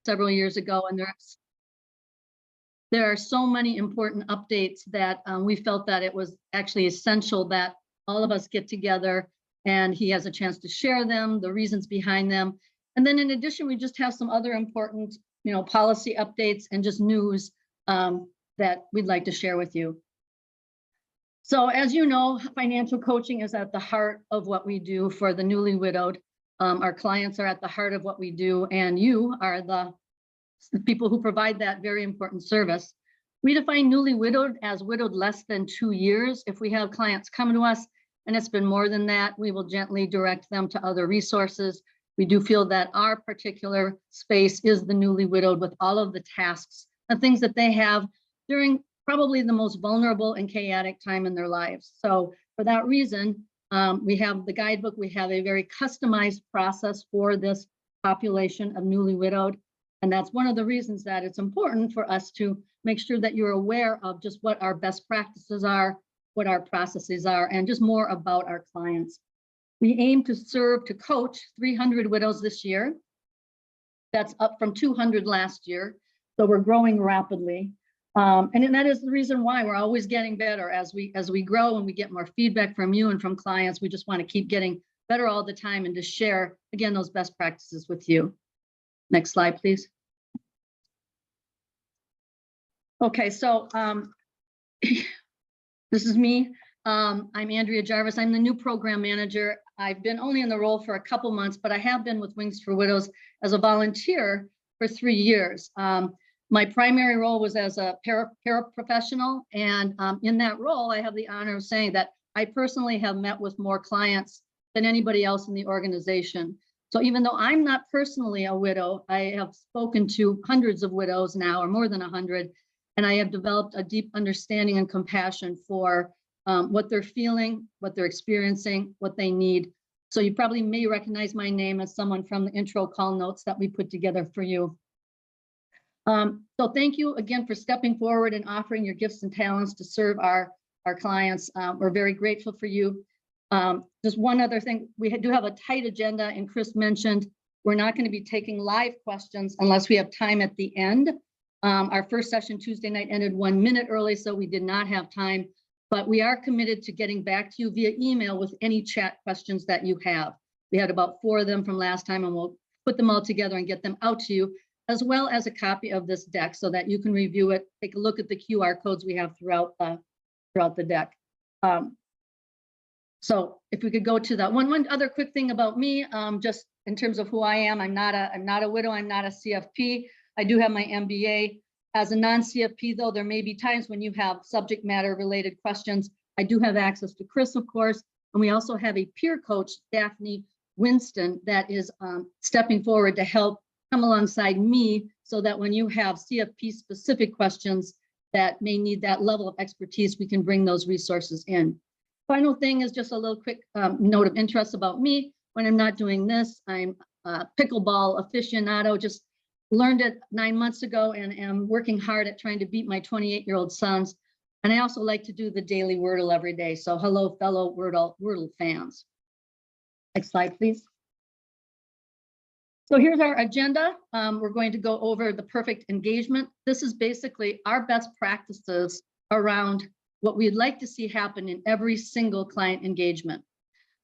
several years ago, and there are so many important updates that we felt that it was actually essential that all of us get together and he has a chance to share them, the reasons behind them. And then in addition, we just have some other important, policy updates and just news that we'd like to share with you. So as you know, financial coaching is at the heart of what we do for the newly widowed. Our clients are at the heart of what we do, and you are the people who provide that very important service. We define newly widowed as widowed less than 2 years. If we have clients come to us and it's been more than that, we will gently direct them to other resources. We do feel that our particular space is the newly widowed with all of the tasks and things that they have during probably the most vulnerable and chaotic time in their lives. So for that reason, we have the guidebook. We have a very customized process for this population of newly widowed. And that's one of the reasons that it's important for us to make sure that you're aware of just what our best practices are, what our processes are, and just more about our clients. We aim to coach 300 widows this year. That's up from 200 last year. So we're growing rapidly. And that is the reason why we're always getting better as we grow and we get more feedback from you and from clients. We just want to keep getting better all the time and to share, again, those best practices with you. Next slide, please. Okay, so this is me. I'm Andrea Jarvis. I'm the new program manager. I've been only in the role for a couple months, but I have been with Wings for Widows as a volunteer for 3 years. My primary role was as a paraprofessional, and in that role, I have the honor of saying that I personally have met with more clients than anybody else in the organization. So even though I'm not personally a widow, I have spoken to hundreds of widows now, or more than 100, and I have developed a deep understanding and compassion for what they're feeling, what they're experiencing, what they need. So you probably may recognize my name as someone from the intro call notes that we put together for you. So thank you again for stepping forward and offering your gifts and talents to serve our clients. We're very grateful for you. Just one other thing, we do have a tight agenda, and Chris mentioned we're not going to be taking live questions unless we have time at the end. Our first session Tuesday night ended 1 minute early, so we did not have time, but we are committed to getting back to you via email with any chat questions that you have. We had about 4 of them from last time, and we'll put them all together and get them out to you, as well as a copy of this deck so that you can review it, take a look at the QR codes we have throughout the deck. So if we could go to that one other quick thing about me, just in terms of who I am, I'm not a widow, I'm not a CFP. I do have my MBA. As a non-CFP though, there may be times when you have subject matter related questions. I do have access to Chris, of course, and we also have a peer coach, Daphne Winston, that is stepping forward to help come alongside me so that when you have CFP specific questions that may need that level of expertise, we can bring those resources in. Final thing is just a little quick note of interest about me. When I'm not doing this, I'm a pickleball aficionado, just learned it 9 months ago and am working hard at trying to beat my 28-year-old sons. And I also like to do the daily Wordle every day. So hello, fellow Wordle fans. Next slide, please. So here's our agenda. We're going to go over the perfect engagement. This is basically our best practices around what we'd like to see happen in every single client engagement.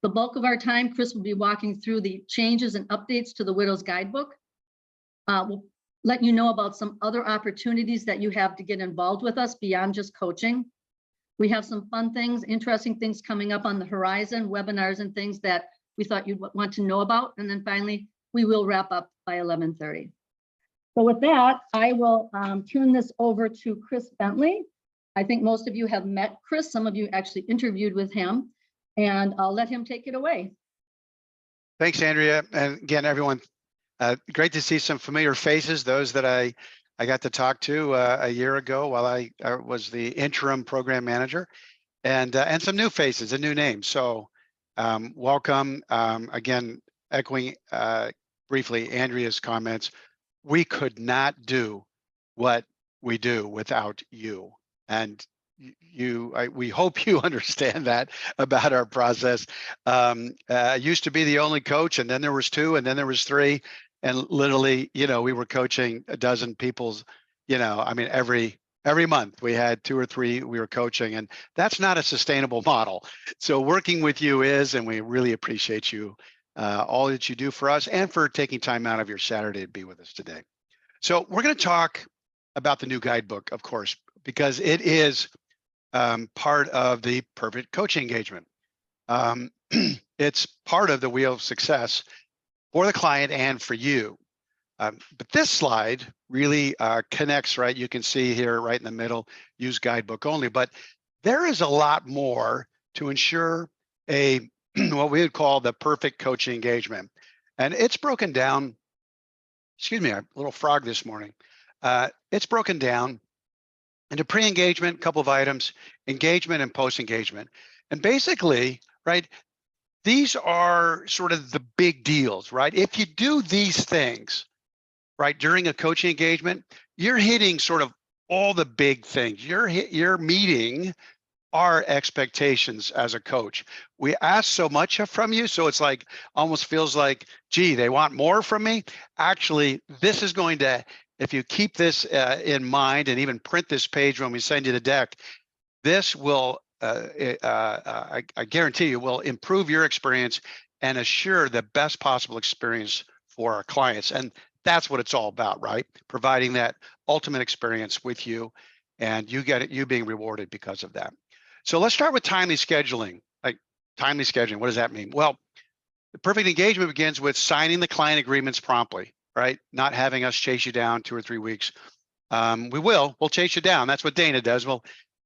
The bulk of our time, Chris will be walking through the changes and updates to the Widow's Guidebook. We'll let you know about some other opportunities that you have to get involved with us beyond just coaching. We have some fun things, interesting things coming up on the horizon, webinars and things that we thought you'd want to know about. And then finally, we will wrap up by 11:30. So with that, I will turn this over to Chris Bentley. I think most of you have met Chris. Some of you actually interviewed with him, and I'll let him take it away. Thanks, Andrea. And again, everyone, great to see some familiar faces, those that I got to talk to a year ago while I was the interim program manager, and some new faces and new names. So welcome. Again, echoing briefly Andrea's comments, we could not do what we do without you. And we hope you understand that about our process. I used to be the only coach, and then there was 2, and then there was 3. And literally, we were coaching a dozen people's, I mean, every month we had 2 or 3 we were coaching, and that's not a sustainable model. So working with you is, and we really appreciate you, all that you do for us and for taking time out of your Saturday to be with us today. So we're going to talk about the new guidebook, of course, because it is part of the Perfect Coaching Engagement. It's part of the wheel of success for the client and for you. But this slide really connects, right? You can see here right in the middle, use guidebook only, but there is a lot more to ensure a what we would call the perfect coaching engagement. And it's broken down, excuse me, a little frog this morning. It's broken down into pre-engagement, a couple of items, engagement and post-engagement. And basically, right, these are sort of the big deals, right? If you do these things, right, during a coaching engagement, you're hitting sort of all the big things. You're meeting our expectations as a coach. We ask so much from you, so it's like almost feels like, gee, they want more from me. Actually, this is going to, if you keep this in mind and even print this page when we send you the deck, this will, I guarantee you, will improve your experience and assure the best possible experience for our clients. And that's what it's all about, right? Providing that ultimate experience with you, and you being rewarded because of that. So let's start with timely scheduling. Like timely scheduling, what does that mean? Well, the perfect engagement begins with signing the client agreements promptly, right? Not having us chase you down 2 or 3 weeks. We'll chase you down. That's what Dana does. We'll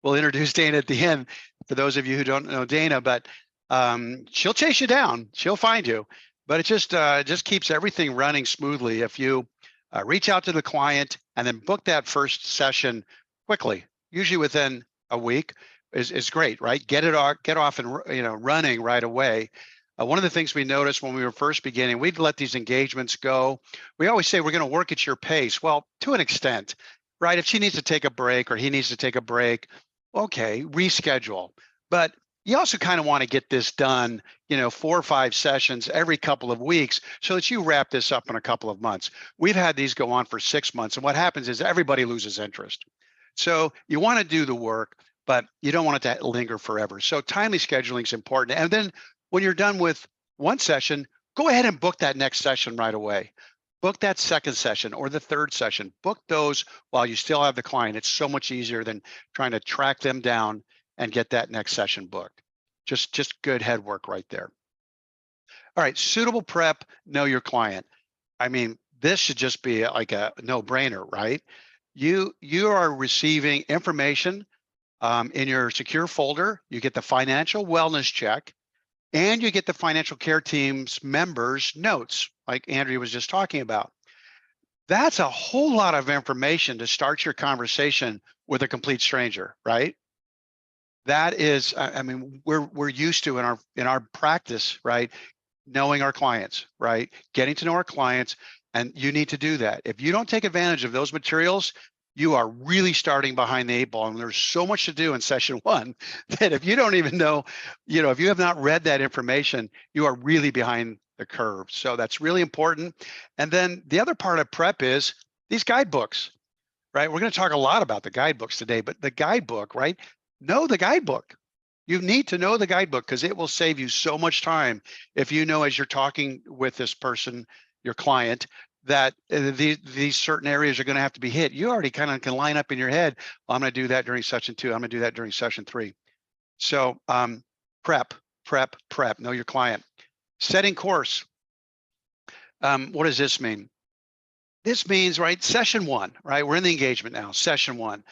introduce Dana at the end for those of you who don't know Dana, but she'll chase you down. She'll find you. But it just keeps everything running smoothly if you reach out to the client and then book that first session quickly, usually within a week is great, right? Get off and running right away. One of the things we noticed when we were first beginning, we'd let these engagements go. We always say we're going to work at your pace. Well, to an extent, right? If she needs to take a break or he needs to take a break, okay, reschedule. But you also kind of want to get this done, 4 or 5 sessions every couple of weeks so that you wrap this up in a couple of months. We've had these go on for 6 months, and what happens is everybody loses interest. So you want to do the work, but you don't want it to linger forever. So timely scheduling is important. And then when you're done with one session, go ahead and book that next session right away. Book that second session or the third session. Book those while you still have the client. It's so much easier than trying to track them down and get that next session booked. Just good head work right there. All right, suitable prep, know your client. I mean, this should just be like a no-brainer, right? You are receiving information in your secure folder. You get the financial wellness check, and you get the financial care team's members' notes, like Andrea was just talking about. That's a whole lot of information to start your conversation with a complete stranger, right? That is, I mean, we're used to in our practice, right? Knowing our clients, right? Getting to know our clients, and you need to do that. If you don't take advantage of those materials, you are really starting behind the 8 ball, and there's so much to do in session 1 that if you don't even know, if you have not read that information, you are really behind the curve. So that's really important. And then the other part of prep is these guidebooks, right? We're going to talk a lot about the guidebooks today, but the guidebook, right? Know the guidebook. You need to know the guidebook because it will save you so much time if you know as you're talking with this person, your client, that these certain areas are going to have to be hit. You already kind of can line up in your head, I'm going to do that during session 2. I'm going to do that during session 3. So prep, know your client. Setting course. What does this mean? This means, right, session 1, right? We're in the engagement now, session 1.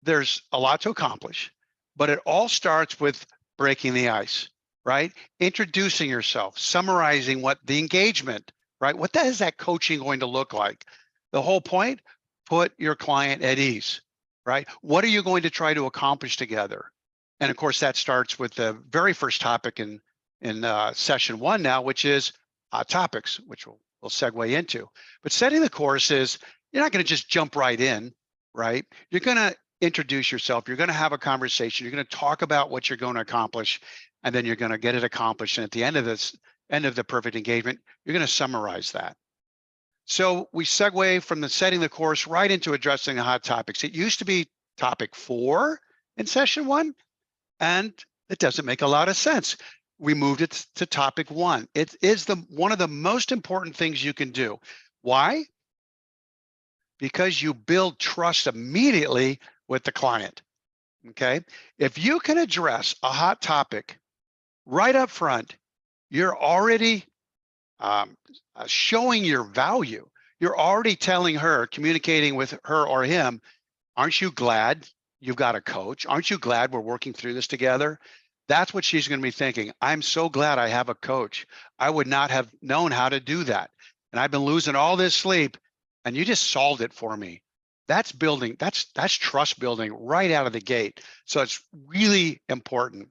There's a lot to accomplish, but it all starts with breaking the ice, right? Introducing yourself, summarizing what the engagement, right? What is that coaching going to look like? The whole point, put your client at ease, right? What are you going to try to accomplish together? And of course, that starts with the very first topic in session 1 now, which is hot topics, which we'll segue into. But setting the course is, you're not going to just jump right in, right? You're going to introduce yourself. You're going to have a conversation. You're going to talk about what you're going to accomplish, and then you're going to get it accomplished. And at the end of the perfect engagement, you're going to summarize that. So we segue from the setting the course right into addressing the hot topics. It used to be topic 4 in session 1, and it doesn't make a lot of sense. We moved it to topic 1. It is one of the most important things you can do. Why? Because you build trust immediately with the client. Okay. If you can address a hot topic right up front, you're already showing your value. You're already telling her, communicating with her or him, aren't you glad you've got a coach? Aren't you glad we're working through this together? That's what she's going to be thinking. I'm so glad I have a coach. I would not have known how to do that. And I've been losing all this sleep, and you just solved it for me. That's building, that's trust building right out of the gate. So it's really important.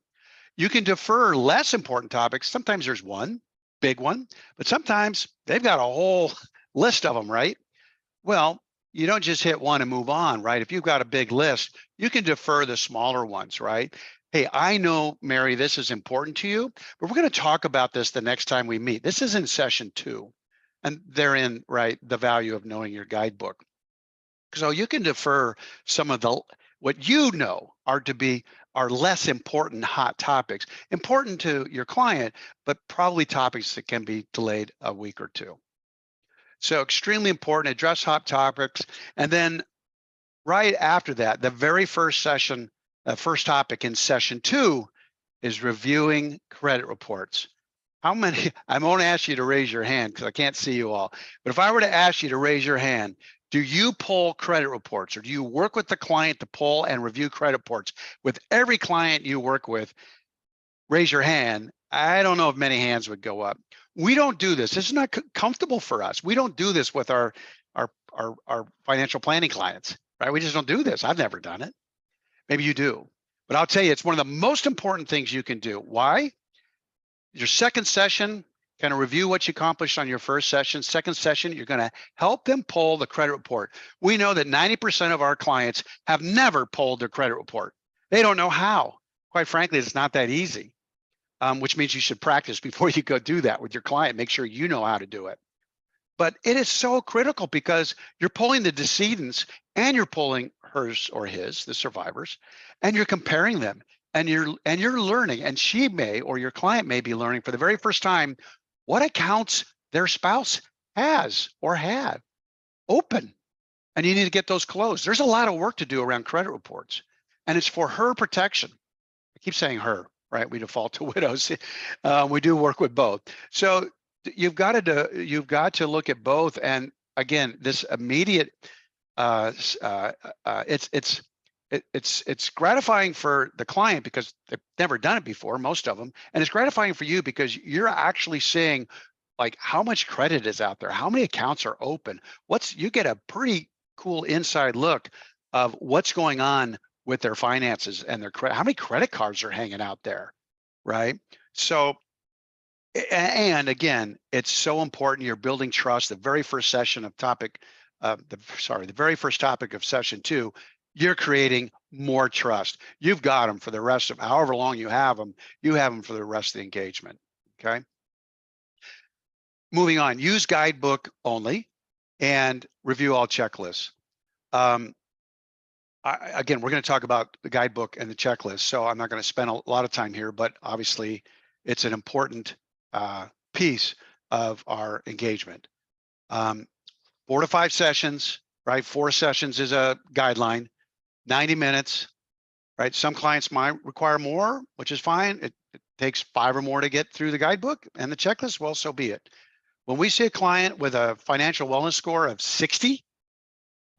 You can defer less important topics. Sometimes there's one big one, but sometimes they've got a whole list of them, right? Well, you don't just hit one and move on, right? If you've got a big list, you can defer the smaller ones, right? Hey, I know, Mary, this is important to you, but we're going to talk about this the next time we meet. This is in session 2, and therein, right, the value of knowing your guidebook. So you can defer some of the, what you know are less important hot topics, important to your client, but probably topics that can be delayed a week or 2. So extremely important, address hot topics. And then right after that, the very first session, first topic in session 2 is reviewing credit reports. How many, I won't ask you to raise your hand because I can't see you all, but if I were to ask you to raise your hand, do you pull credit reports, or do you work with the client to pull and review credit reports? With every client you work with, raise your hand. I don't know if many hands would go up. We don't do this. This is not comfortable for us. We don't do this with our financial planning clients, right? We just don't do this. I've never done it. Maybe you do, but I'll tell you, it's one of the most important things you can do. Why? Your second session, kind of review what you accomplished on your first session. Second session, you're going to help them pull the credit report. We know that 90% of our clients have never pulled their credit report. They don't know how. Quite frankly, it's not that easy, which means you should practice before you go do that with your client. Make sure you know how to do it. But it is so critical because you're pulling the decedents and you're pulling hers or his, the survivors, and you're comparing them. And you're learning, and she may, or your client may be learning for the very first time what accounts their spouse has or had open, and you need to get those closed. There's a lot of work to do around credit reports, and it's for her protection. I keep saying her, right? We default to widows. We do work with both. So you've got to look at both. And again, this immediate, it's gratifying for the client because they've never done it before, most of them, and it's gratifying for you because you're actually seeing like how much credit is out there, how many accounts are open. You get a pretty cool inside look of what's going on with their finances and their credit, how many credit cards are hanging out there, right? So, and again, it's so important. You're building trust. The very first session of the very first topic of session 2, you're creating more trust. You've got them for the rest of however long you have them for the rest of the engagement. Okay. Moving on, use guidebook only and review all checklists. Again, we're going to talk about the guidebook and the checklist, so I'm not going to spend a lot of time here, but obviously it's an important piece of our engagement. 4 to 5 sessions, right? 4 sessions is a guideline, 90 minutes, right? Some clients might require more, which is fine. It takes 5 or more to get through the guidebook and the checklist, well, so be it. When we see a client with a financial wellness score of 60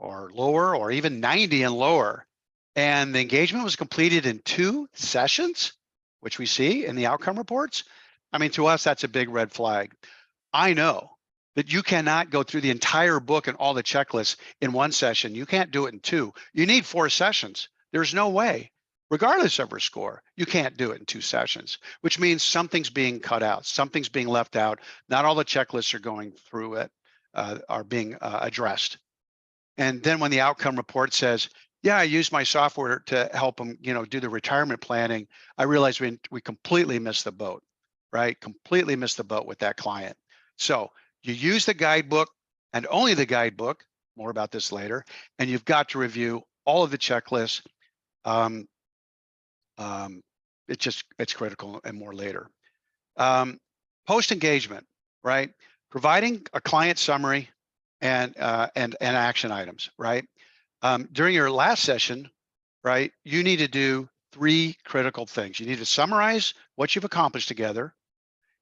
or lower, or even 90 and lower, and the engagement was completed in 2 sessions, which we see in the outcome reports, I mean, to us, that's a big red flag. I know that you cannot go through the entire book and all the checklists in 1 session. You can't do it in 2. You need 4 sessions. There's no way, regardless of her score, you can't do it in 2 sessions, which means something's being cut out, something's being left out. Not all the checklists are going through it, are being addressed. And then when the outcome report says, yeah, I used my software to help them, do the retirement planning, I realized we completely missed the boat, right? Completely missed the boat with that client. So you use the guidebook, and only the guidebook. More about this later. And you've got to review all of the checklists. It's critical, and more later. Post-engagement, right? Providing a client summary and action items, right? During your last session, right, you need to do 3 critical things. You need to summarize what you've accomplished together.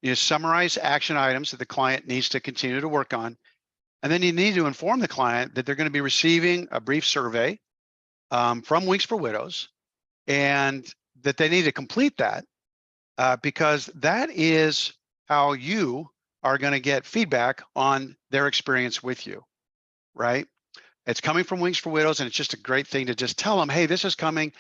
You summarize action items that the client needs to continue to work on. And then you need to inform the client that they're going to be receiving a brief survey from Wings for Widows, and that they need to complete that because that is how you are going to get feedback on their experience with you, right? It's coming from Wings for Widows, and it's just a great thing to just tell them, hey, this is coming,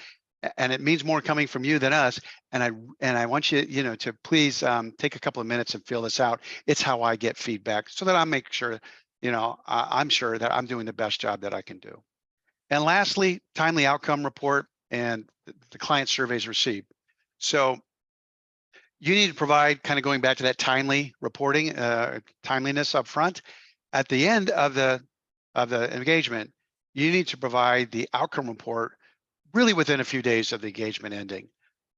and it means more coming from you than us. And I want you, to please take a couple of minutes and fill this out. It's how I get feedback, so that I make sure, I'm sure that I'm doing the best job that I can do. And lastly, timely outcome report and the client surveys received. So you need to provide, kind of going back to that timely reporting, timeliness up front. At the end of the engagement, you need to provide the outcome report really within a few days of the engagement ending.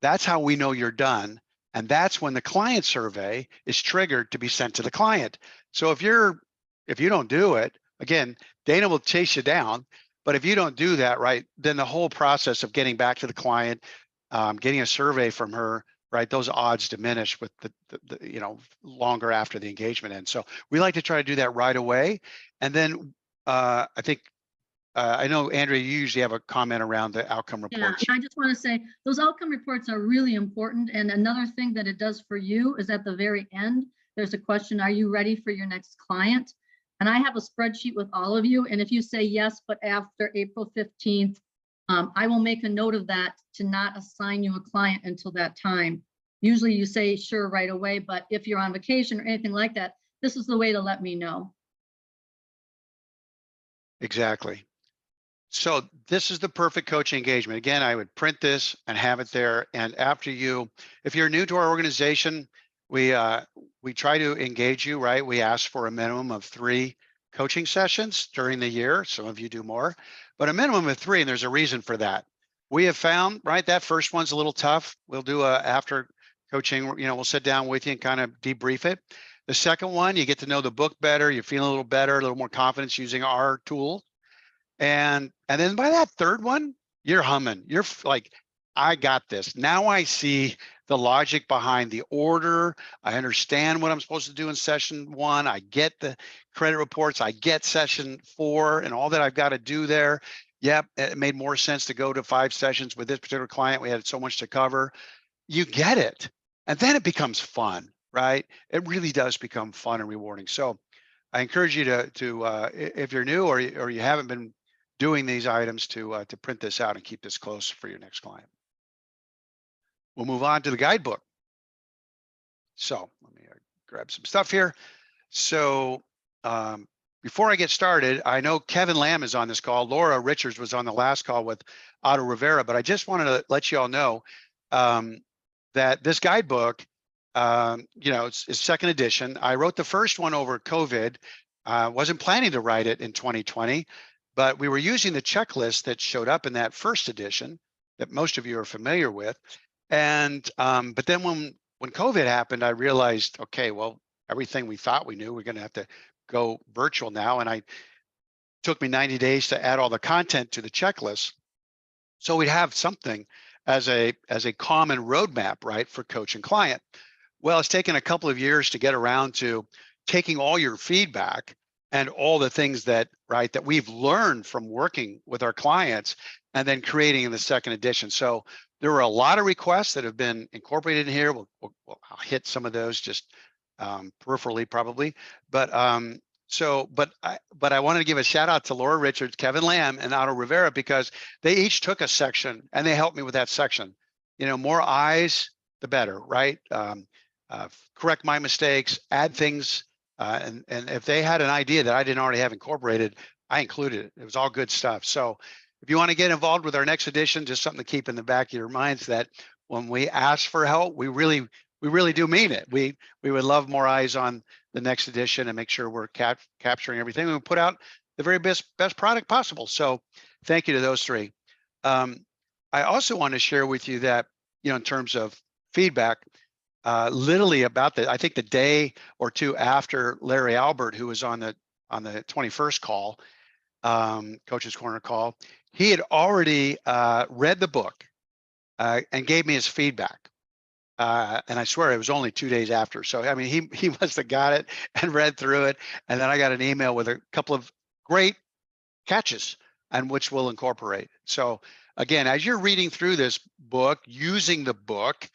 That's how we know you're done. And that's when the client survey is triggered to be sent to the client. So if you don't do it, again, Dana will chase you down. But if you don't do that, right, then the whole process of getting back to the client, getting a survey from her, right, those odds diminish with the longer after the engagement ends. So we like to try to do that right away. And then I think, I know, Andrea, you usually have a comment around the outcome reports. Yeah, I just want to say those outcome reports are really important. And another thing that it does for you is at the very end, there's a question, are you ready for your next client? And I have a spreadsheet with all of you. And if you say yes, but after April 15th, I will make a note of that to not assign you a client until that time. Usually you say sure right away, but if you're on vacation or anything like that, this is the way to let me know. Exactly. So this is the perfect coaching engagement. Again, I would print this and have it there. And after if you're new to our organization, we try to engage you, right? We ask for a minimum of 3 coaching sessions during the year. Some of you do more, but a minimum of 3, and there's a reason for that. We have found, right, that first one's a little tough. We'll do after coaching, we'll sit down with you and kind of debrief it. The second one, you get to know the book better, you feel a little better, a little more confidence using our tool. And then by that third one, you're humming. You're like, I got this. Now I see the logic behind the order. I understand what I'm supposed to do in session 1. I get the credit reports. I get session 4 and all that I've got to do there. Yep, it made more sense to go to 5 sessions with this particular client. We had so much to cover. You get it. And then it becomes fun, right? It really does become fun and rewarding. So I encourage you to if you're new or you haven't been doing these items, to print this out and keep this close for your next client. We'll move on to the guidebook. So let me grab some stuff here. So before I get started, I know Kevin Lamb is on this call. Laura Richards was on the last call with Otto Rivera, but I just wanted to let you all know that this guidebook, it's second edition. I wrote the first one over COVID. Wasn't planning to write it in 2020, but we were using the checklist that showed up in that first edition that most of you are familiar with. And but then when COVID happened, I realized, okay, well, everything we thought we knew, we're going to have to go virtual now. And it took me 90 days to add all the content to the checklist, so we'd have something as a common roadmap, right, for coach and client. Well, it's taken a couple of years to get around to taking all your feedback and all the things that we've learned from working with our clients and then creating in the second edition. So there were a lot of requests that have been incorporated in here. I'll hit some of those just peripherally probably, but I wanted to give a shout out to Laura Richards, Kevin Lamb, and Otto Rivera, because they each took a section and they helped me with that section. More eyes, the better, right? Correct my mistakes, add things, and if they had an idea that I didn't already have incorporated, I included it. It was all good stuff. So if you want to get involved with our next edition, just something to keep in the back of your minds, that when we ask for help, we really do mean it. We would love more eyes on the next edition and make sure we're capturing everything. We put out the very best product possible. So thank you to those three. I also want to share with you that, in terms of feedback, literally about I think the day or two after Larry Albert, who was on the 21st call, Coach's Corner call, he had already read the book and gave me his feedback. And I swear it was only 2 days after. So, I mean, he must have got it and read through it. And then I got an email with a couple of great catches, and which we'll incorporate. So again, as you're reading through this book, using the book,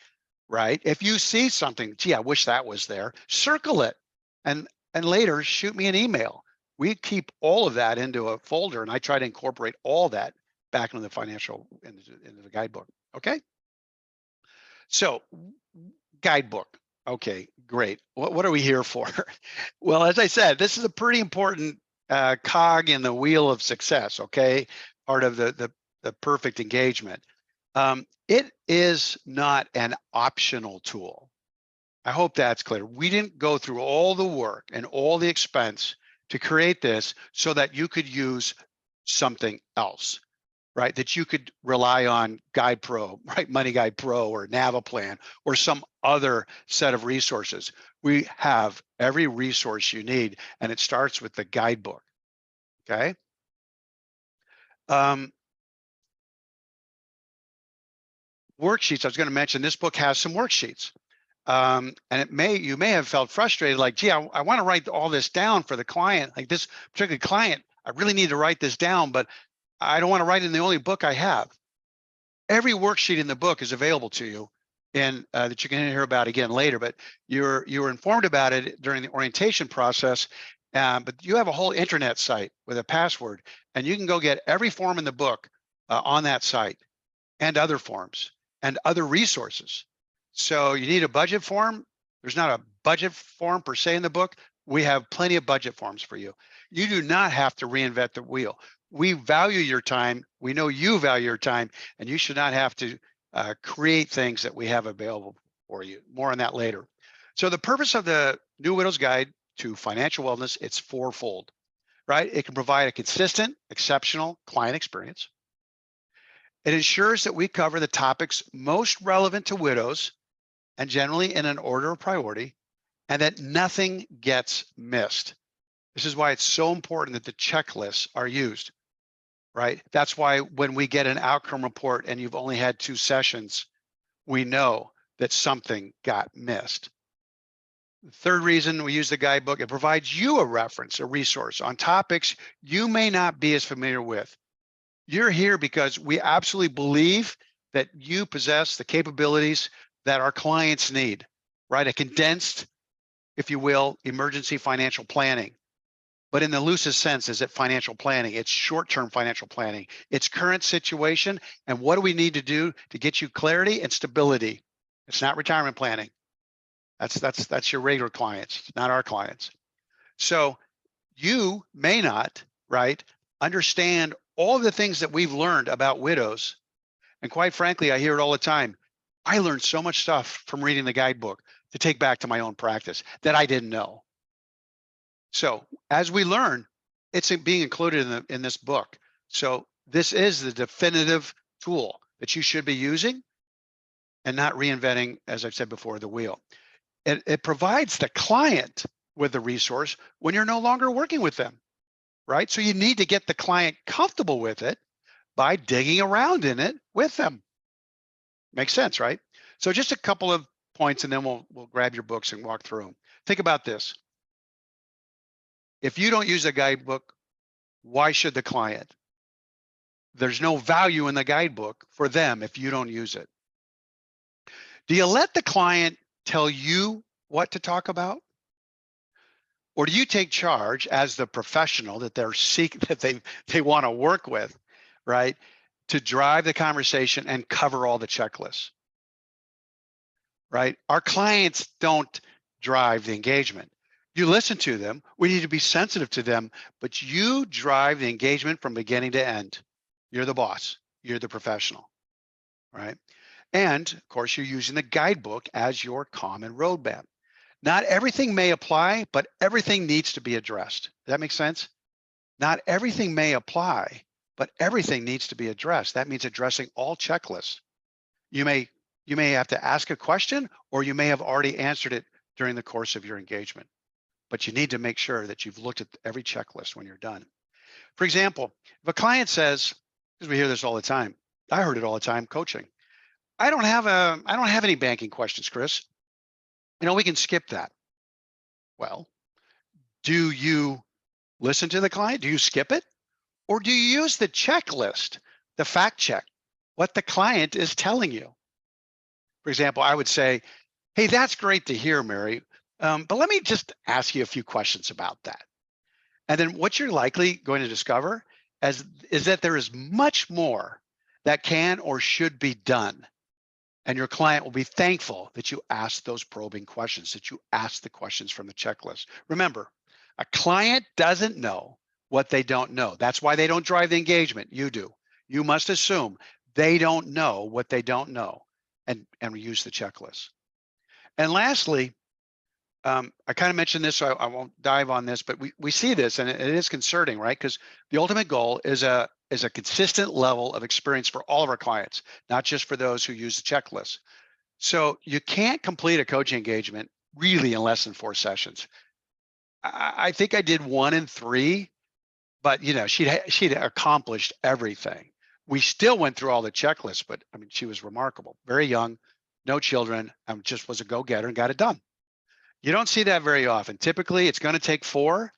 right? If you see something, gee, I wish that was there, circle it, and later shoot me an email. We keep all of that into a folder, and I try to incorporate all that back into the guidebook. Okay. So guidebook. Okay, great. What are we here for? Well, as I said, this is a pretty important cog in the wheel of success. Okay, part of the perfect engagement. It is not an optional tool. I hope that's clear. We didn't go through all the work and all the expense to create this so that you could use something else, right? That you could rely on Guide Pro, right? Money Guide Pro or Navaplan or some other set of resources. We have every resource you need, and it starts with the guidebook, okay? Worksheets, I was going to mention, this book has some worksheets. And you may have felt frustrated, like, gee, I want to write all this down for the client, like this particular client, I really need to write this down, but I don't want to write it in the only book I have. Every worksheet in the book is available to you, and that you can hear about again later, but you were informed about it during the orientation process. But you have a whole internet site with a password, and you can go get every form in the book on that site, and other forms and other resources. So you need a budget form. There's not a budget form per se in the book. We have plenty of budget forms for you. You do not have to reinvent the wheel. We value your time. We know you value your time, and you should not have to create things that we have available for you. More on that later. So the purpose of the New Widow's Guide to Financial Wellness, it's fourfold, right? It can provide a consistent, exceptional client experience. It ensures that we cover the topics most relevant to widows, and generally in an order of priority, and that nothing gets missed. This is why it's so important that the checklists are used, right? That's why when we get an outcome report and you've only had 2 sessions, we know that something got missed. The third reason we use the guidebook, it provides you a reference, a resource on topics you may not be as familiar with. You're here because we absolutely believe that you possess the capabilities that our clients need, right? A condensed, if you will, emergency financial planning. But in the loosest sense, is it financial planning? It's short-term financial planning. It's current situation, and what do we need to do to get you clarity and stability? It's not retirement planning. That's your regular clients, not our clients. So you may not, right, understand all the things that we've learned about widows. And quite frankly, I hear it all the time. I learned so much stuff from reading the guidebook to take back to my own practice that I didn't know. So as we learn, it's being included in this book. So this is the definitive tool that you should be using and not reinventing, as I've said before, the wheel. It provides the client with the resource when you're no longer working with them, right? So you need to get the client comfortable with it by digging around in it with them. Makes sense, right? So just a couple of points, and then we'll grab your books and walk through them. Think about this. If you don't use a guidebook, why should the client? There's no value in the guidebook for them if you don't use it. Do you let the client tell you what to talk about? Or do you take charge as the professional that they want to work with, right? To drive the conversation and cover all the checklists, right? Our clients don't drive the engagement. You listen to them, we need to be sensitive to them, but you drive the engagement from beginning to end. You're the boss, you're the professional, right? And of course, you're using the guidebook as your common roadmap. Not everything may apply, but everything needs to be addressed. Does that make sense? Not everything may apply, but everything needs to be addressed. That means addressing all checklists. You may have to ask a question, or you may have already answered it during the course of your engagement, but you need to make sure that you've looked at every checklist when you're done. For example, if a client says, because we hear this all the time, I heard it all the time coaching, I don't have any banking questions, Chris. We can skip that. Well, do you listen to the client? Do you skip it? Or do you use the checklist, the fact check, what the client is telling you? For example, I would say, hey, that's great to hear, Mary, but let me just ask you a few questions about that. And then what you're likely going to discover is that there is much more that can or should be done. And your client will be thankful that you asked those probing questions, that you asked the questions from the checklist. Remember, a client doesn't know what they don't know. That's why they don't drive the engagement. You do. You must assume they don't know what they don't know and use the checklist. And lastly, I kind of mentioned this, so I won't dive on this, but we see this, and it is concerning, right? Because the ultimate goal is a consistent level of experience for all of our clients, not just for those who use the checklist. So you can't complete a coaching engagement really in less than 4 sessions. I think I did 1 in 3, but she'd accomplished everything. We still went through all the checklists, but I mean, she was remarkable. Very young, no children, just was a go-getter and got it done. You don't see that very often. Typically, it's going to take 4.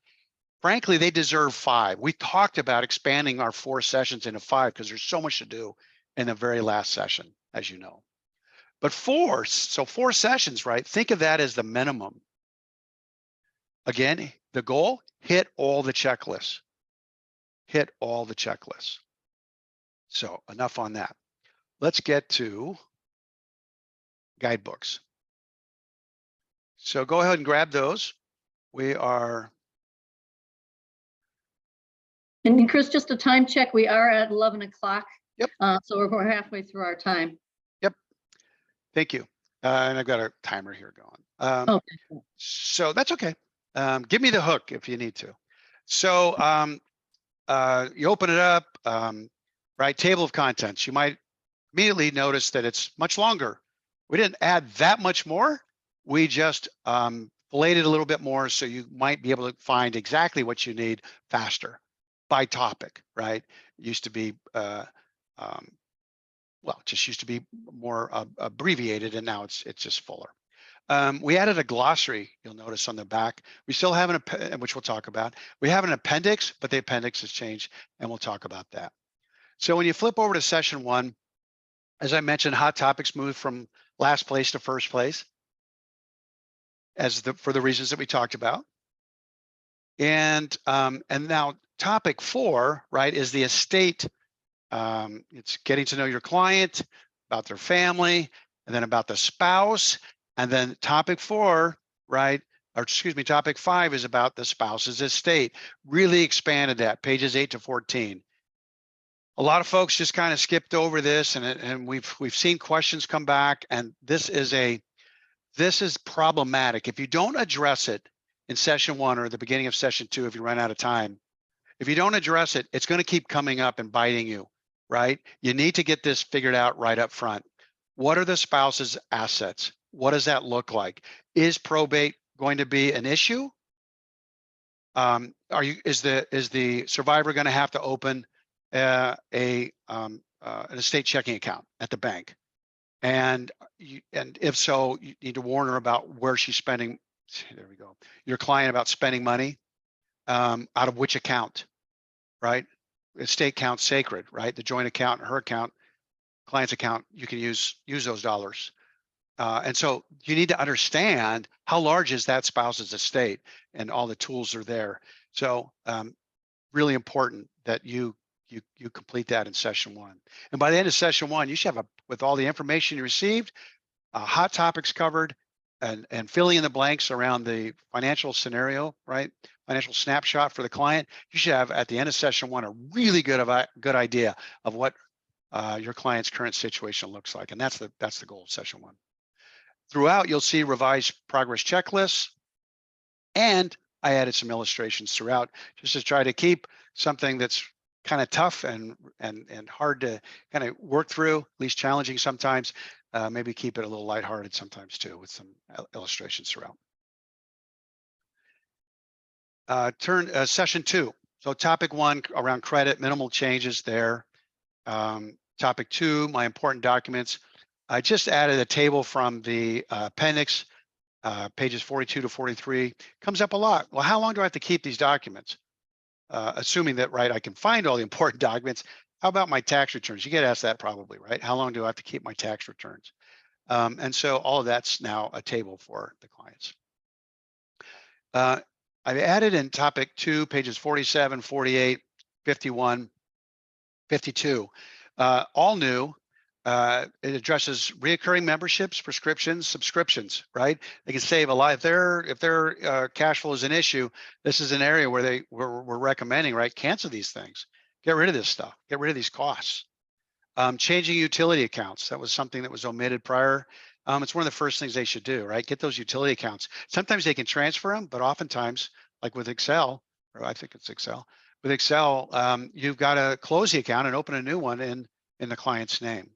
Frankly, they deserve 5. We talked about expanding our 4 sessions into 5 because there's so much to do in the very last session, as you know. But 4 sessions, right? Think of that as the minimum. Again, the goal, hit all the checklists. Hit all the checklists. So enough on that. Let's get to guidebooks. So go ahead and grab those. We are. And Chris, just a time check. We are at 11 o'clock. Yep. So we're halfway through our time. Yep. Thank you. And I've got a timer here going. Okay. So that's okay. Give me the hook if you need to. So you open it up, right? Table of contents. You might immediately notice that it's much longer. We didn't add that much more. We just filleted a little bit more, so you might be able to find exactly what you need faster by topic, right? It used to be, well, it just used to be more abbreviated, and now it's just fuller. We added a glossary, you'll notice on the back. We still have which we'll talk about. We have an appendix, but the appendix has changed, and we'll talk about that. So when you flip over to session 1, as I mentioned, hot topics moved from last place to first place for the reasons that we talked about. And now topic 4, right, is the estate. It's getting to know your client, about their family, and then about the spouse. And then topic 4, right, or excuse me, topic 5 is about the spouse's estate. Really expanded that, pages 8 to 14. A lot of folks just kind of skipped over this, and we've seen questions come back, and this is problematic. If you don't address it in session 1 or the beginning of session 2, if you run out of time, if you don't address it, it's going to keep coming up and biting you, right? You need to get this figured out right up front. What are the spouse's assets? What does that look like? Is probate going to be an issue? Is the survivor going to have to open an estate checking account at the bank? And if so, you need to warn her about where she's spending. There we go. Your client about spending money out of which account, right? Estate account sacred, right? The joint account, her account, client's account. You can use those dollars. And so you need to understand how large is that spouse's estate, and all the tools are there. So really important that you complete that in session 1. And by the end of session 1, you should have with all the information you received, hot topics covered, and filling in the blanks around the financial scenario, right? Financial snapshot for the client. You should have at the end of session 1 a really good idea of what your client's current situation looks like, and that's the goal of session 1. Throughout, you'll see revised progress checklists, and I added some illustrations throughout just to try to keep something that's kind of tough and hard to kind of work through, at least challenging sometimes. Maybe keep it a little lighthearted sometimes too, with some illustrations throughout. Session 2. So topic 1 around credit, minimal changes there. Topic 2, my important documents. I just added a table from the appendix, pages 42 to 43. Comes up a lot. Well, how long do I have to keep these documents? Assuming that, right, I can find all the important documents. How about my tax returns? You get asked that probably, right? How long do I have to keep my tax returns? And so all of that's now a table for the clients. I've added in topic 2, pages 47, 48, 51, 52, all new. It addresses reoccurring memberships, prescriptions, subscriptions, right? They can save a lot. If their cash flow is an issue, this is an area where we're recommending, right? Cancel these things. Get rid of this stuff. Get rid of these costs. Changing utility accounts. That was something that was omitted prior. It's one of the first things they should do, right? Get those utility accounts. Sometimes they can transfer them, but oftentimes, like with Excel, or I think it's Excel, with Excel, you've got to close the account and open a new one in the client's name.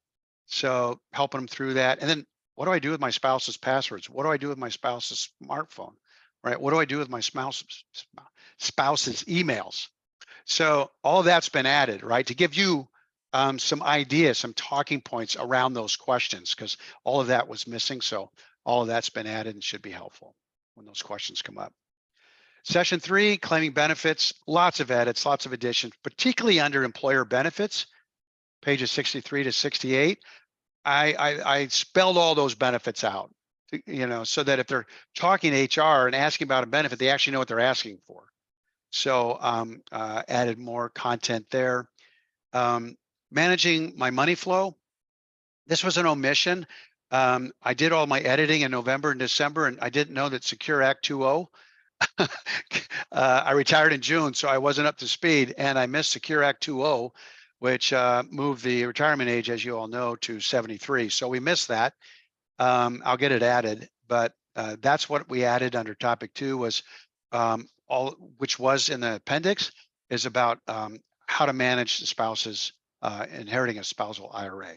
So helping them through that. And then what do I do with my spouse's passwords? What do I do with my spouse's smartphone, right? What do I do with my spouse's emails? So all of that's been added, right? To give you some ideas, some talking points around those questions, because all of that was missing. So all of that's been added and should be helpful when those questions come up. Session 3, claiming benefits, lots of edits, lots of additions, particularly under employer benefits, pages 63 to 68. I spelled all those benefits out, so that if they're talking to HR and asking about a benefit, they actually know what they're asking for. So added more content there. Managing my money flow. This was an omission. I did all my editing in November and December, and I didn't know that Secure Act 2.0. I retired in June, so I wasn't up to speed, and I missed Secure Act 2.0, which moved the retirement age, as you all know, to 73. So we missed that. I'll get it added, but that's what we added under topic 2 was which was in the appendix, is about how to manage the spouse's inheriting a spousal IRA.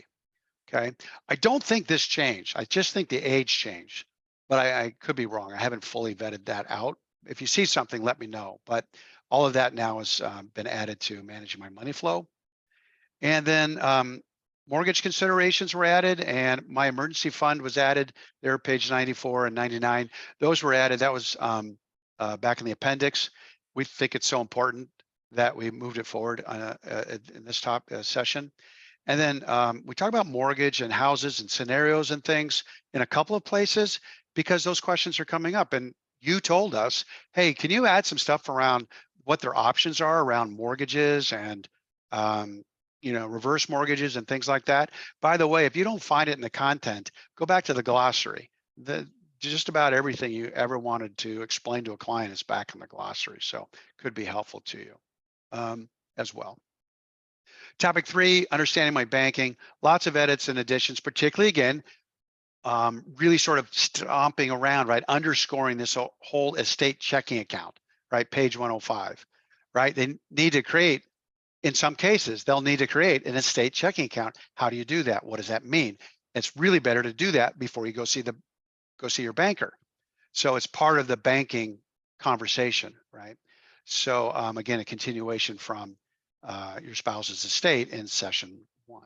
Okay, I don't think this changed. I just think the age changed, but I could be wrong. I haven't fully vetted that out. If you see something, let me know. But all of that now has been added to managing my money flow. And then mortgage considerations were added, and my emergency fund was added there, page 94 and 99. Those were added. That was back in the appendix. We think it's so important that we moved it forward in this session. And then we talk about mortgage and houses and scenarios and things in a couple of places because those questions are coming up. And you told us, hey, can you add some stuff around what their options are around mortgages and reverse mortgages and things like that? By the way, if you don't find it in the content, go back to the glossary. Just about everything you ever wanted to explain to a client is back in the glossary, so could be helpful to you as well. Topic 3, understanding my banking, lots of edits and additions, particularly again, really sort of stomping around, right? Underscoring this whole estate checking account, right? Page 105, right? They need to create, in some cases, they'll need to create an estate checking account. How do you do that? What does that mean? It's really better to do that before you go see your banker. So it's part of the banking conversation, right? So again, a continuation from your spouse's estate in session 1.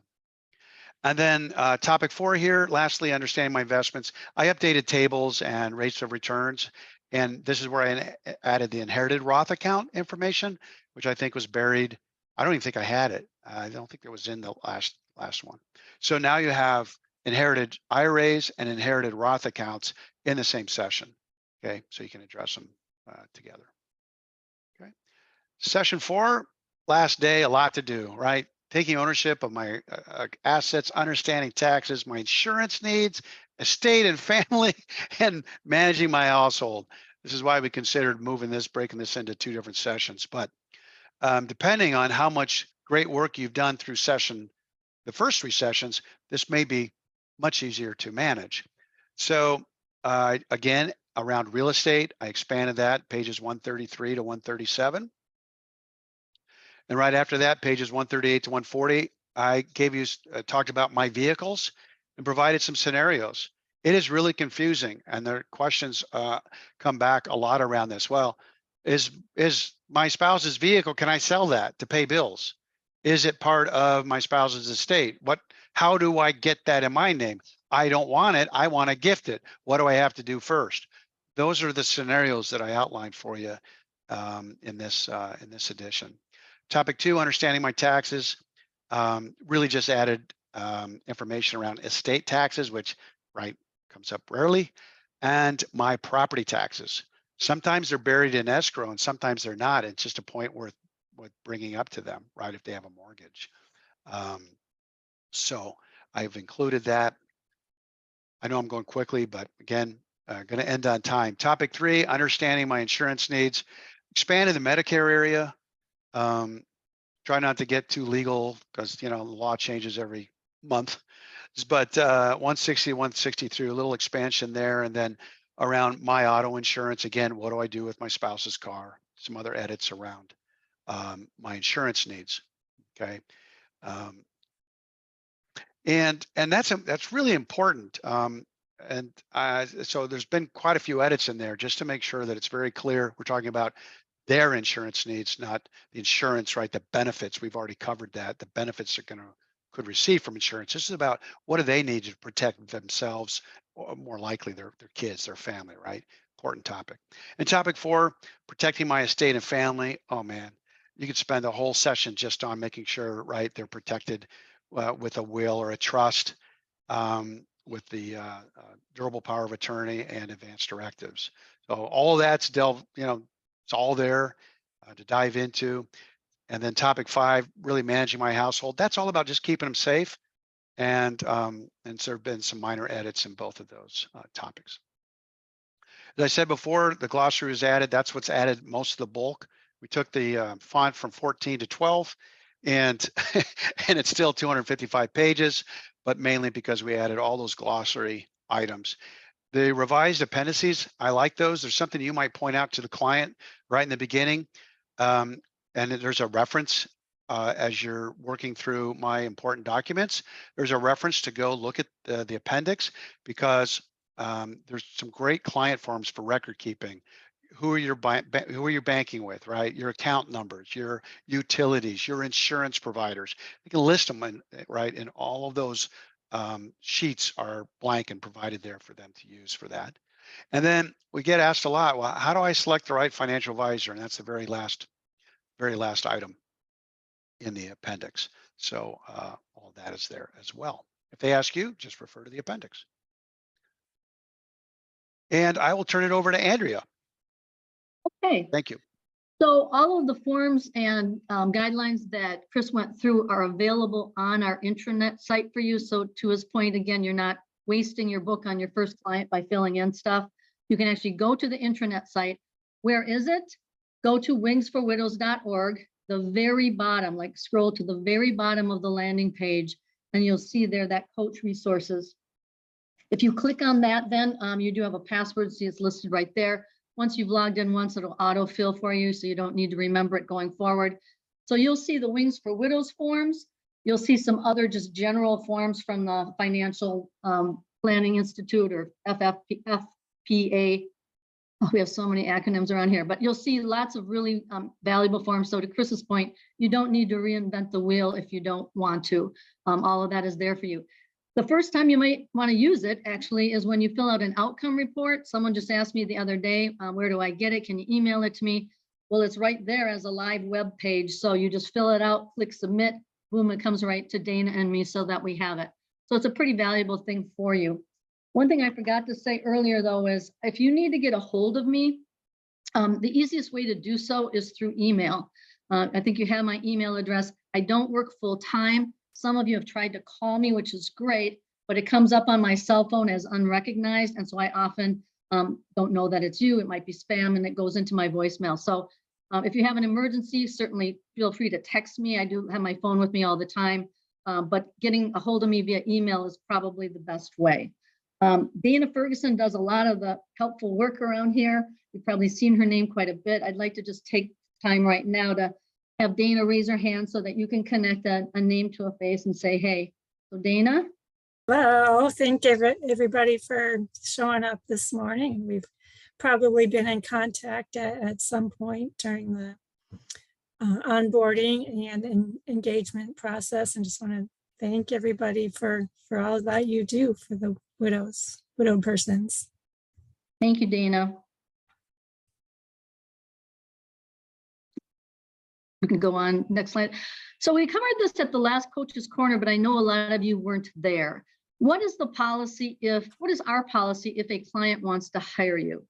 And then topic 4 here, lastly, understanding my investments. I updated tables and rates of returns. And this is where I added the inherited Roth account information, which I think was buried. I don't even think I had it. I don't think it was in the last one. So now you have inherited IRAs and inherited Roth accounts in the same session. Okay, so you can address them together. Okay, session 4, last day, a lot to do, right? Taking ownership of my assets, understanding taxes, my insurance needs, estate and family, and managing my household. This is why we considered breaking this into 2 different sessions. But depending on how much great work you've done through the first 3 sessions, this may be much easier to manage. So again, around real estate, I expanded that pages 133 to 137. And right after that, pages 138 to 140, I gave you, talked about my vehicles and provided some scenarios. It is really confusing, and the questions come back a lot around this. Well, is my spouse's vehicle, can I sell that to pay bills? Is it part of my spouse's estate? How do I get that in my name? I don't want it, I want to gift it. What do I have to do first? Those are the scenarios that I outlined for you in this edition. Topic 2, understanding my taxes, really just added information around estate taxes, which comes up rarely, and my property taxes. Sometimes they're buried in escrow and sometimes they're not. It's just a point worth bringing up to them, right, if they have a mortgage. So I've included that. I know I'm going quickly, but again, going to end on time. Topic 3, understanding my insurance needs, expanded the Medicare area. Try not to get too legal because, the law changes every month. But 160, 163, a little expansion there. And then around my auto insurance, again, what do I do with my spouse's car? Some other edits around my insurance needs. Okay. And that's really important. So there's been quite a few edits in there just to make sure that it's very clear. We're talking about their insurance needs, not the insurance, right? The benefits, we've already covered that. The benefits they're could receive from insurance. This is about what do they need to protect themselves, or more likely their kids, their family, right? Important topic. And topic 4, protecting my estate and family. Oh man, you could spend a whole session just on making sure, right, they're protected with a will or a trust, with the durable power of attorney and advance directives. So all of that's it's all there to dive into. And then topic 5, really managing my household. That's all about just keeping them safe. And so there have been some minor edits in both of those topics. As I said before, the glossary was added. That's what's added most of the bulk. We took the font from 14 to 12, and and it's still 255 pages, but mainly because we added all those glossary items. The revised appendices, I like those. There's something you might point out to the client right in the beginning. And there's a reference as you're working through my important documents. There's a reference to go look at the appendix, because there's some great client forms for record keeping. Who are you banking with, right? Your account numbers, your utilities, your insurance providers. You can list them, right? And all of those sheets are blank and provided there for them to use for that. And then we get asked a lot, well, how do I select the right financial advisor? And that's the very last item in the appendix. So all that is there as well. If they ask you, just refer to the appendix. And I will turn it over to Andrea. Okay. Thank you. So all of the forms and guidelines that Chris went through are available on our intranet site for you. So to his point, again, you're not wasting your book on your first client by filling in stuff. You can actually go to the intranet site. Where is it? Go to wingsforwidows.org, the very bottom, like scroll to the very bottom of the landing page, and you'll see there that coach resources. If you click on that, then you do have a password, see it's listed right there. Once you've logged in once, it'll autofill for you, so you don't need to remember it going forward. So you'll see the Wings for Widows forms. You'll see some other just general forms from the Financial Planning Institute, or FFPA. Oh, we have so many acronyms around here, but you'll see lots of really valuable forms. So to Chris's point, you don't need to reinvent the wheel if you don't want to. All of that is there for you. The first time you might want to use it actually is when you fill out an outcome report. Someone just asked me the other day, where do I get it? Can you email it to me? Well, it's right there as a live web page. So you just fill it out, click submit, boom, it comes right to Dana and me so that we have it. So it's a pretty valuable thing for you. One thing I forgot to say earlier though is if you need to get a hold of me, the easiest way to do so is through email. I think you have my email address. I don't work full time. Some of you have tried to call me, which is great, but it comes up on my cell phone as unrecognized. And so I often don't know that it's you. It might be spam and it goes into my voicemail. So if you have an emergency, certainly feel free to text me. I do have my phone with me all the time, but getting a hold of me via email is probably the best way. Dana Ferguson does a lot of the helpful work around here. You've probably seen her name quite a bit. I'd like to just take time right now to have Dana raise her hand so that you can connect a name to a face and say, hey. So Dana? Well, thank everybody for showing up this morning. We've probably been in contact at some point during the onboarding and engagement process, and just want to thank everybody for all that you do for the widowed persons. Thank you, Dana. We can go on, next slide. So we covered this at the last Coach's Corner, but I know a lot of you weren't there. What is the policy what is our policy if a client wants to hire you?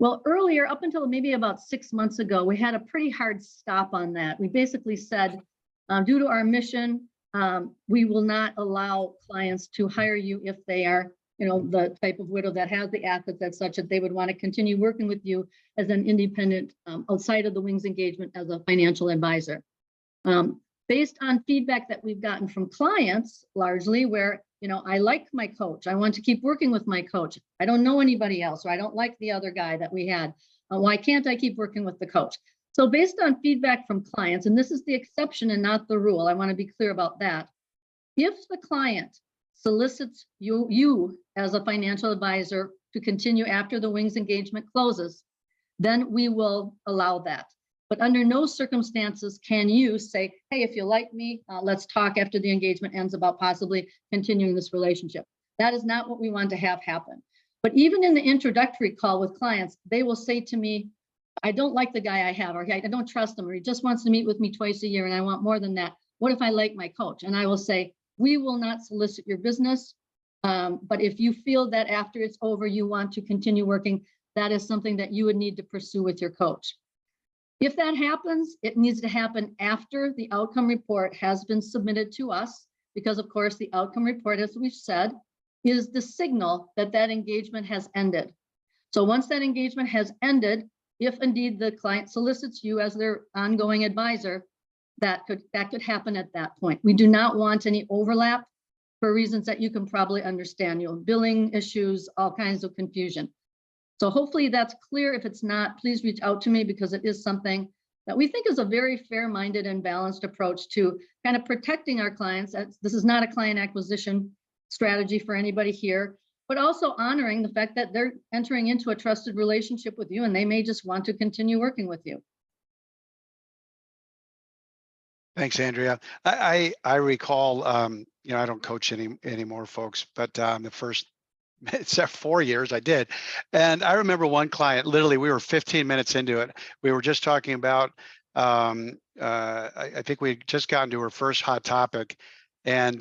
Well, earlier, up until maybe about 6 months ago, we had a pretty hard stop on that. We basically said, due to our mission, we will not allow clients to hire you if they are, the type of widow that has the assets as such that they would want to continue working with you as an independent outside of the Wings engagement as a financial advisor. Based on feedback that we've gotten from clients, largely where, I like my coach, I want to keep working with my coach, I don't know anybody else, or I don't like the other guy that we had, why can't I keep working with the coach? So based on feedback from clients, and this is the exception and not the rule, I want to be clear about that. If the client solicits you as a financial advisor to continue after the Wings engagement closes, then we will allow that. But under no circumstances can you say, hey, if you like me, let's talk after the engagement ends about possibly continuing this relationship. That is not what we want to have happen. But even in the introductory call with clients, they will say to me, I don't like the guy I have, or I don't trust him, or he just wants to meet with me twice a year and I want more than that. What if I like my coach? And I will say, we will not solicit your business. But if you feel that after it's over, you want to continue working, that is something that you would need to pursue with your coach. If that happens, it needs to happen after the outcome report has been submitted to us, because of course the outcome report, as we've said, is the signal that that engagement has ended. So once that engagement has ended, if indeed the client solicits you as their ongoing advisor, that could happen at that point. We do not want any overlap for reasons that you can probably understand, billing issues, all kinds of confusion. So hopefully that's clear. If it's not, please reach out to me, because it is something that we think is a very fair-minded and balanced approach to kind of protecting our clients. This is not a client acquisition strategy for anybody here, but also honoring the fact that they're entering into a trusted relationship with you and they may just want to continue working with you. Thanks, Andrea. I recall, I don't coach anymore, folks, but the first 4 years I did. And I remember one client, literally, we were 15 minutes into it. We were just talking about, I think we'd just gotten to her first hot topic, and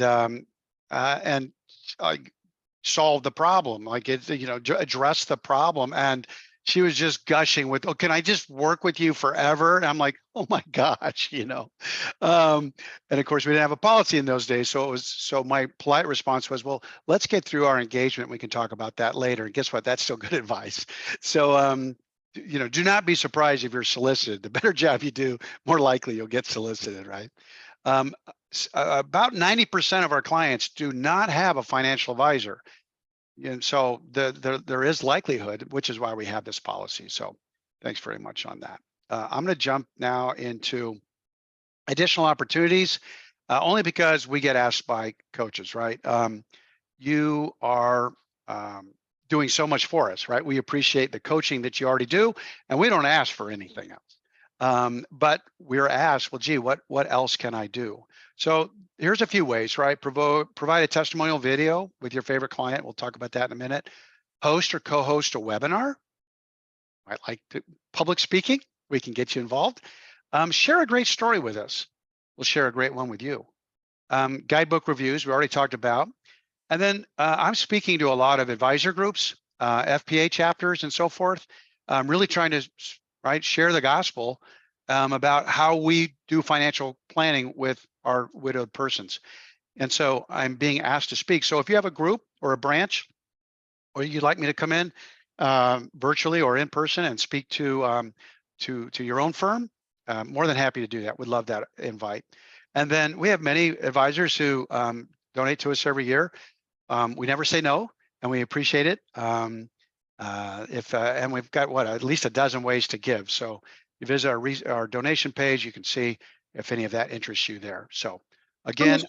solved the problem, address the problem. And she was just gushing with, oh, can I just work with you forever? And I'm like, oh my gosh, And of course we didn't have a policy in those days. So my polite response was, well, let's get through our engagement. We can talk about that later. And guess what? That's still good advice. So, do not be surprised if you're solicited. The better job you do, more likely you'll get solicited, right? About 90% of our clients do not have a financial advisor. And so there is likelihood, which is why we have this policy. So thanks very much on that. I'm going to jump now into additional opportunities, only because we get asked by coaches, right? You are doing so much for us, right? We appreciate the coaching that you already do, and we don't ask for anything else. But we're asked, well, gee, what else can I do? So here's a few ways, right? Provide a testimonial video with your favorite client. We'll talk about that in a minute. Host or co-host a webinar. Might like public speaking. We can get you involved. Share a great story with us. We'll share a great one with you. Guidebook reviews, we already talked about. And then I'm speaking to a lot of advisor groups, FPA chapters and so forth. I'm really trying to share the gospel about how we do financial planning with our widowed persons. And so I'm being asked to speak. So if you have a group or a branch, or you'd like me to come in virtually or in person and speak to your own firm, more than happy to do that. Would love that invite. And then we have many advisors who donate to us every year. We never say no. and we appreciate it. And we've got at least a dozen ways to give. So you visit our donation page, you can see if any of that interests you there. So again,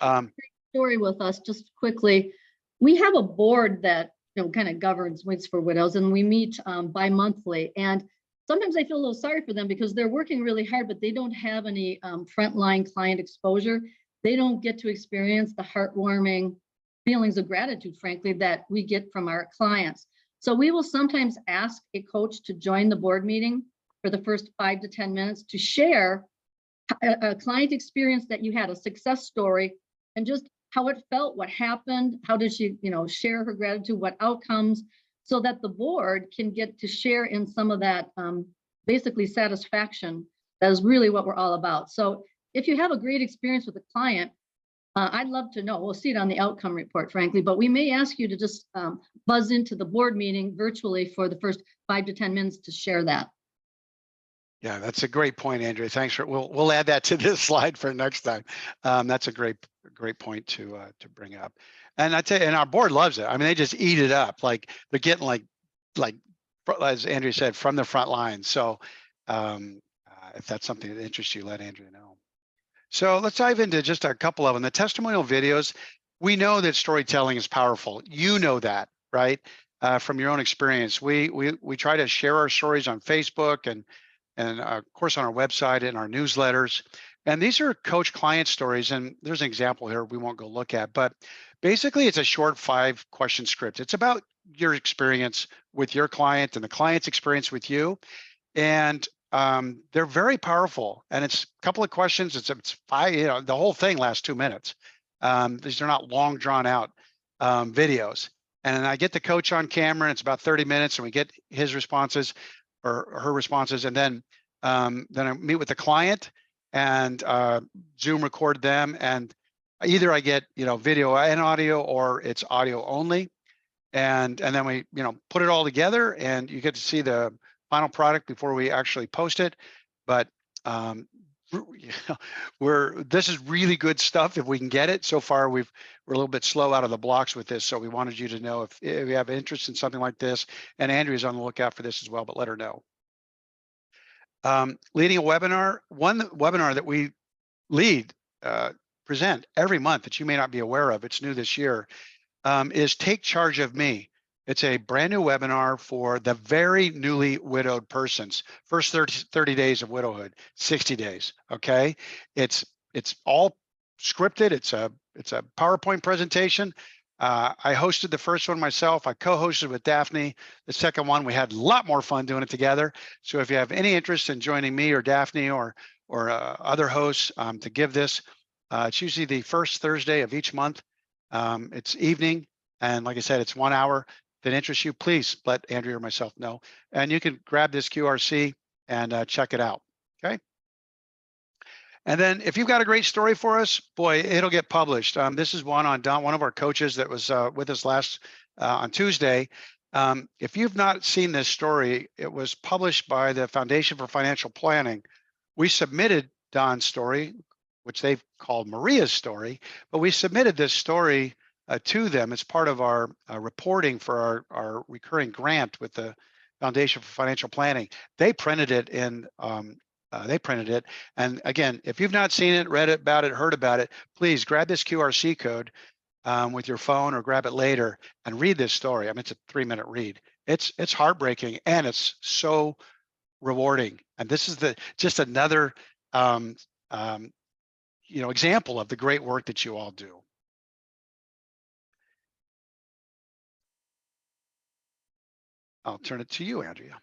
story with us just quickly. We have a board that kind of governs Wings for Widows, and we meet bi-monthly. And sometimes I feel a little sorry for them because they're working really hard, but they don't have any frontline client exposure. They don't get to experience the heartwarming feelings of gratitude, frankly, that we get from our clients. So we will sometimes ask a coach to join the board meeting for the first 5 to 10 minutes to share a client experience that you had, a success story, and just how it felt, what happened, how did she, share her gratitude, what outcomes, so that the board can get to share in some of that basically satisfaction. That is really what we're all about. So if you have a great experience with a client, I'd love to know. We'll see it on the outcome report, frankly, but we may ask you to just buzz into the board meeting virtually for the first 5 to 10 minutes to share that. Yeah, that's a great point, Andrea. Thanks for. We'll add that to this slide for next time. That's a great point to bring up. And I tell you, and our board loves it. I mean, they just eat it up. Like they're getting like as Andrea said, from the front line. So if that's something that interests you, let Andrea know. So let's dive into just a couple of them. The testimonial videos. We know that storytelling is powerful. You know that, right? From your own experience. We try to share our stories on Facebook and of course on our website and our newsletters. And these are coach client stories. And there's an example here we won't go look at, but basically it's a short 5-question script. It's about your experience with your client and the client's experience with you. And they're very powerful. And it's a couple of questions. It's 5, the whole thing lasts 2 minutes. These are not long drawn out videos. And I get the coach on camera and it's about 30 minutes and we get his responses or her responses. And then I meet with the client and Zoom record them. And either I get, video and audio, or it's audio only. And then we, put it all together and you get to see the final product before we actually post it. But this is really good stuff if we can get it. So far, we're a little bit slow out of the blocks with this. So we wanted you to know if you have interest in something like this, and Andrea's on the lookout for this as well, but let her know. Leading a webinar, one webinar that we present every month that you may not be aware of, it's new this year, is Take Charge of Me. It's a brand new webinar for the very newly widowed persons. First 30 days of widowhood, 60 days, okay? It's all scripted. It's a PowerPoint presentation. I hosted the first one myself. I co-hosted with Daphne. The second one, we had a lot more fun doing it together. So if you have any interest in joining me or Daphne or other hosts to give this, it's usually the first Thursday of each month. It's evening. And like I said, it's 1 hour. If it interests you, please let Andrea or myself know. And you can grab this QRC and check it out, okay? And then if you've got a great story for us, boy, it'll get published. This is one on Don, one of our coaches that was with us last on Tuesday. If you've not seen this story, it was published by the Foundation for Financial Planning. We submitted Don's story, which they've called Maria's story, but we submitted this story to them as part of our reporting for our recurring grant with the Foundation for Financial Planning. They printed it in, and again, if you've not seen it, read about it, heard about it, please grab this QRC code with your phone or grab it later and read this story. I mean, it's a 3-minute read. It's heartbreaking and it's so rewarding. And this is just another example of the great work that you all do. I'll turn it to you, Andrea.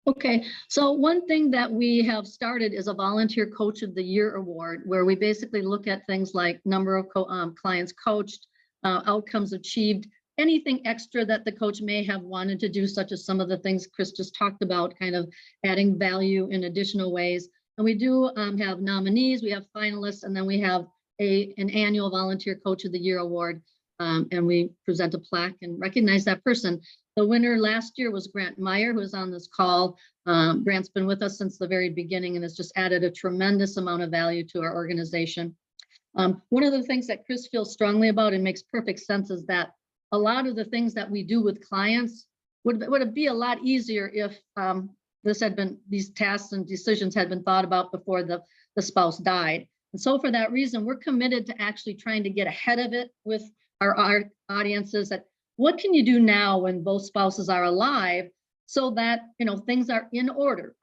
Okay, so one thing that we have started is a Volunteer Coach of the Year award, where we basically look at things like number of clients coached, outcomes achieved, anything extra that the coach may have wanted to do, such as some of the things Chris just talked about, kind of adding value in additional ways. And we do have nominees, we have finalists, and then we have an annual Volunteer Coach of the Year award, and we present a plaque and recognize that person. The winner last year was Grant Meyer, who was on this call. Grant's been with us since the very beginning and has just added a tremendous amount of value to our organization. One of the things that Chris feels strongly about and makes perfect sense is that a lot of the things that we do with clients would it be a lot easier if these tasks and decisions had been thought about before the spouse died. And so for that reason, we're committed to actually trying to get ahead of it with our audiences, that what can you do now when both spouses are alive so that, things are in order.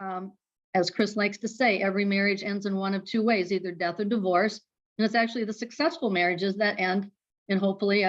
As Chris likes to say, every marriage ends in one of two ways, either death or divorce. And it's actually the successful marriages that end in hopefully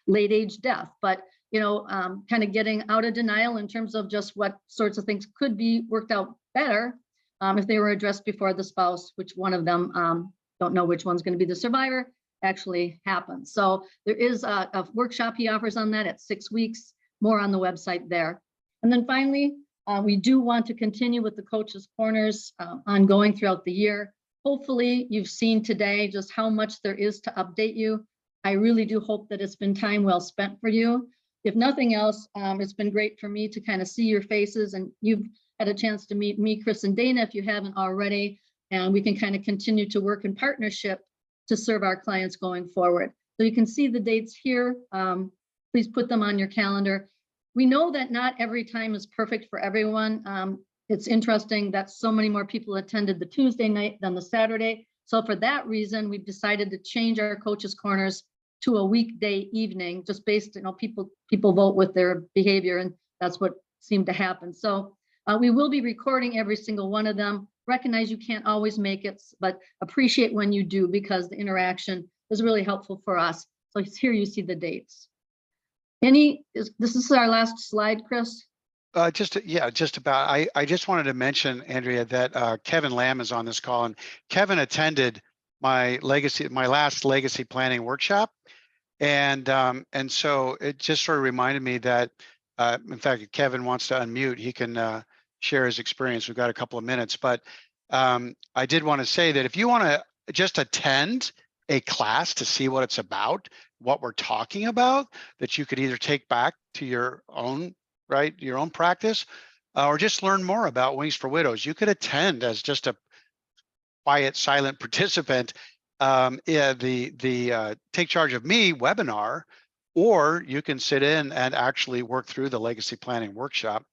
late age death. But kind of getting out of denial in terms of just what sorts of things could be worked out better if they were addressed before the spouse, which one of them, don't know which one's going to be the survivor, actually happens. So there is a workshop he offers on that at 6 weeks, more on the website there. And then finally, we do want to continue with the Coaches Corners ongoing throughout the year. Hopefully you've seen today just how much there is to update you. I really do hope that it's been time well spent for you. If nothing else, it's been great for me to kind of see your faces, and you've had a chance to meet me, Chris, and Dana if you haven't already, and we can kind of continue to work in partnership to serve our clients going forward. So you can see the dates here. Please put them on your calendar. We know that not every time is perfect for everyone. It's interesting that so many more people attended the Tuesday night than the Saturday. So for that reason, we've decided to change our Coaches Corners to a weekday evening, just based, people vote with their behavior, and that's what seemed to happen. So we will be recording every single one of them. Recognize you can't always make it, but appreciate when you do, because the interaction is really helpful for us. So here you see the dates. This is our last slide, Chris. Just about. I just wanted to mention, Andrea, that Kevin Lamb is on this call, and Kevin attended my last legacy planning workshop, and so it just sort of reminded me that, in fact, if Kevin wants to unmute, he can share his experience. We've got a couple of minutes, but I did want to say that if you want to just attend a class to see what it's about, what we're talking about, that you could either take back to your own practice, or just learn more about Wings for Widows. You could attend as just a quiet, silent participant, the Take Charge of Me webinar, or you can sit in and actually work through the legacy planning workshop.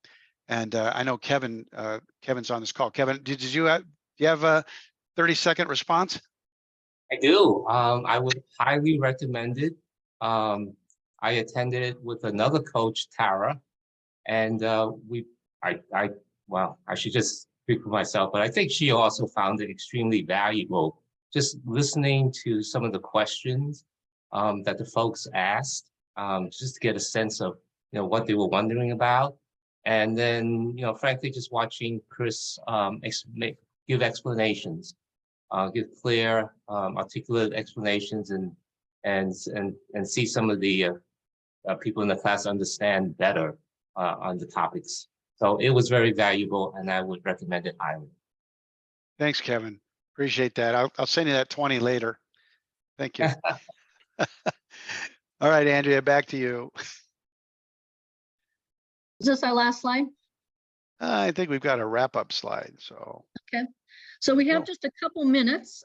And I know Kevin's on this call. Kevin, do you have a 30-second response? I do. I would highly recommend it. I attended it with another coach, Tara, and I should just speak for myself, but I think she also found it extremely valuable, just listening to some of the questions that the folks asked, just to get a sense of what they were wondering about, and then frankly just watching Chris give explanations, give clear, articulate explanations, and see some of the people in the class understand better on the topics. So it was very valuable, and I would recommend it highly. Thanks, Kevin. Appreciate that. I'll send you that 20 later. Thank you. All right, Andrea, back to you. Is this our last slide? I think we've got a wrap-up slide. So. Okay. So we have Cool. just a couple minutes.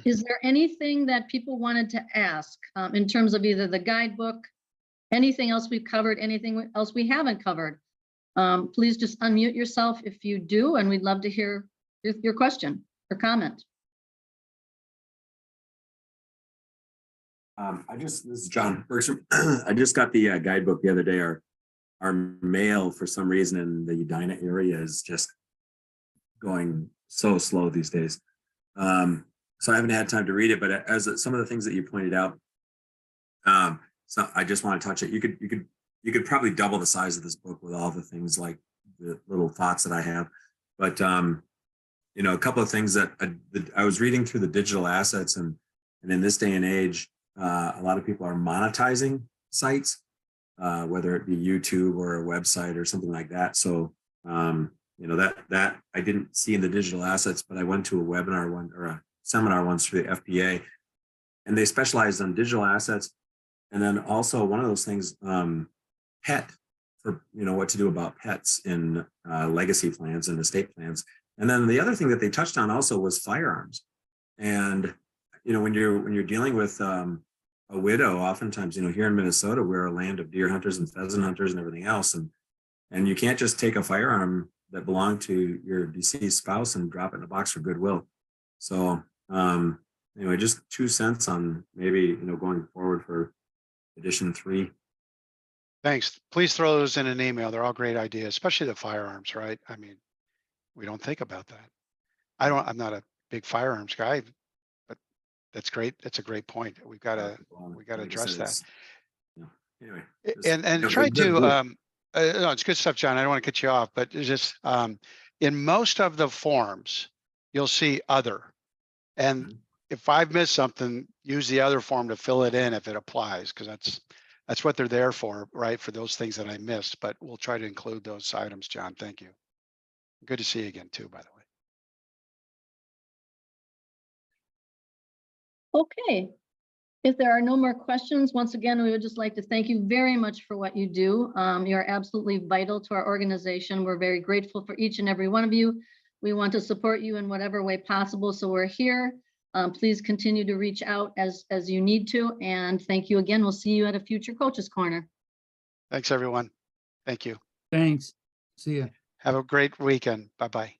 Is there anything that people wanted to ask in terms of either the guidebook, anything else we've covered, anything else we haven't covered? Please just unmute yourself if you do, and we'd love to hear your question or comment. This is John Bergstrom. I just got the guidebook the other day. Our mail, for some reason, in the Edina area is just going so slow these days. So I haven't had time to read it, but as some of the things that you pointed out, so I just want to touch it. You could probably double the size of this book with all the things, like the little thoughts that I have. But a couple of things that I was reading through the digital assets, and in this day and age, a lot of people are monetizing sites, whether it be YouTube or a website or something like that. So that I didn't see in the digital assets, but I went to a webinar or a seminar once through the FBA, and they specialized on digital assets. And then also one of those things, pet, for what to do about pets in legacy plans and estate plans. And then the other thing that they touched on also was firearms. And when you're dealing with a a widow, oftentimes, here in Minnesota, we're a land of deer hunters and pheasant hunters and everything else. And you can't just take a firearm that belonged to your deceased spouse and drop it in a box for goodwill. So anyway, just 2 cents on maybe, going forward for edition 3. Thanks. Please throw those in an email. They're all great ideas, especially the firearms, right? I mean, we don't think about that. I'm not a big firearms guy, but that's great. That's a great point. We gotta Like I address said, that. it's, anyway. just, And a try good to, group. no, it's good stuff, John. I don't want to cut you off, but it's just, in most of the forms, you'll see other. And Mhm. if I've missed something, use the other form to fill it in if it applies, because that's what they're there for, right? For those things that I missed, but we'll try to include those items, John. Thank you. Good to see you again too, by the way. Okay. If there are no more questions, once again, we would just like to thank you very much for what you do. You're absolutely vital to our organization. We're very grateful for each and every one of you. We want to support you in whatever way possible, so we're here. Please continue to reach out as you need to, and thank you again. We'll see you at a future Coaches Corner. Thanks, everyone. Thank you. Thanks. See ya. Have a great weekend. Bye-bye.